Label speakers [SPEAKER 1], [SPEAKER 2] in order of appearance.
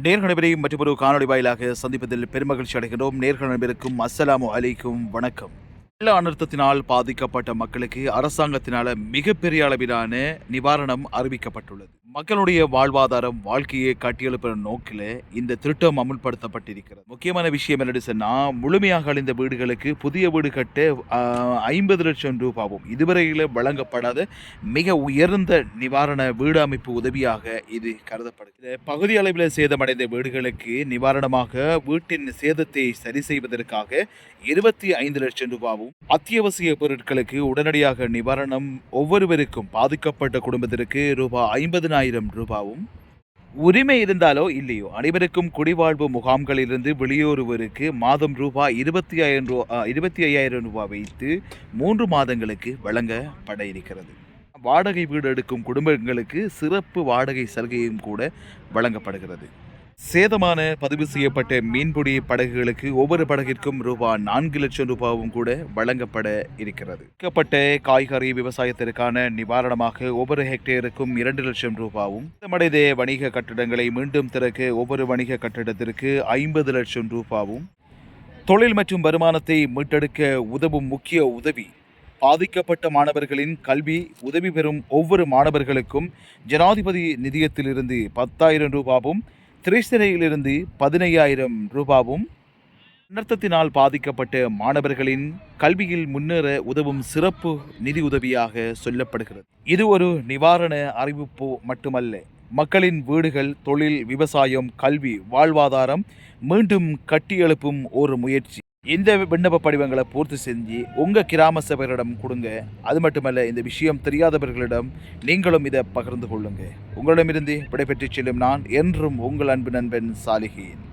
[SPEAKER 1] நேர்கணவரையும் மற்றொரு காணொலி வாயிலாக சந்திப்பதில் பெருமகிழ்ச்சி அடைகின்றோம். நேர்கணவருக்கும் அஸ்ஸலாமு அலைக்கும் வணக்கம். வெள்ள அனர்த்தத்தினால் பாதிக்கப்பட்ட மக்களுக்கு அரசாங்கத்தினால மிகப்பெரிய அளவிலான நிவாரணம் அறிவிக்கப்பட்டுள்ளது. மக்களுடைய வாழ்வாதாரம் வாழ்க்கையை கட்டியெழுப்புற நோக்கில இந்த திட்டம் அமுல்படுத்தப்பட்டிருக்கிறது. முக்கியமான விஷயம் என்னன்னு சொன்னா, முழுமையாக அழிந்த வீடுகளுக்கு புதிய வீடு கட்ட 50 லட்சம் ரூபாவும் இதுவரையில வழங்கப்படாத மிக உயர்ந்த நிவாரண வீடு அமைப்பு உதவியாக இது கருதப்படுகிறது. பகுதி அளவில் சேதமடைந்த வீடுகளுக்கு நிவாரணமாக வீட்டின் சேதத்தை சரி செய்வதற்காக 25 லட்சம் ரூபாவும், அத்தியாவசிய பொருட்களுக்கு உடனடியாக நிவாரணம் ஒவ்வொருவருக்கும் பாதிக்கப்பட்ட குடும்பத்திற்கு ரூபாய் 50,000 ரூபாவும், உரிமை இருந்தாலோ இல்லையோ அனைவருக்கும் குடிவாழ்வு முகாம்களிலிருந்து வெளியேறுவருக்கு மாதம் ரூபாய் 25,000 ரூபாய் வைத்து 3 மாதங்களுக்கு வழங்கப்பட இருக்கிறது. வாடகை வீடு எடுக்கும் குடும்பங்களுக்கு சிறப்பு வாடகை சலுகையும் கூட வழங்கப்படுகிறது. சேதமான பதிவு செய்யப்பட்ட மீன்பிடி படகுகளுக்கு ஒவ்வொரு படகிற்கும் ரூபாய் 4 லட்சம் ரூபாவும் கூட வழங்கப்பட இருக்கிறது. விற்கப்பட்ட காய்கறி விவசாயத்திற்கான நிவாரணமாக ஒவ்வொரு ஹெக்டேருக்கும் 2 லட்சம் ரூபாவும், சேதமடைந்த வணிக கட்டிடங்களை மீண்டும் திறக்க ஒவ்வொரு வணிக கட்டிடத்திற்கு 50 லட்சம் ரூபாவும், தொழில் மற்றும் வருமானத்தை மீட்டெடுக்க உதவும் முக்கிய உதவி, பாதிக்கப்பட்ட மாணவர்களின் கல்வி உதவி பெறும் ஒவ்வொரு மாணவர்களுக்கும் ஜனாதிபதி நிதியத்திலிருந்து 10,000 ரூபாவும், திரைச்சிறையிலிருந்து 15,000 ரூபாவும், அனர்த்தத்தினால் பாதிக்கப்பட்ட மாணவர்களின் கல்வியில் முன்னேற உதவும் சிறப்பு நிதி உதவியாக சொல்லப்படுகிறது. இது ஒரு நிவாரண அறிவிப்பு மட்டுமல்ல, மக்களின் வீடுகள், தொழில், விவசாயம், கல்வி, வாழ்வாதாரம் மீண்டும் கட்டியெழுப்பும் ஒரு முயற்சி. இந்த விண்ணப்ப படிவங்களை பூர்த்தி செஞ்சு உங்கள் கிராம சபைகளிடம் கொடுங்க. அது மட்டுமல்ல, இந்த விஷயம் தெரியாதவர்களிடம் நீங்களும் இதை பகிர்ந்து கொள்ளுங்க. உங்களிடமிருந்து விடைபெற்று செல்லும் நான் என்றும் உங்கள் அன்பு நண்பன் சாலிஹீன்.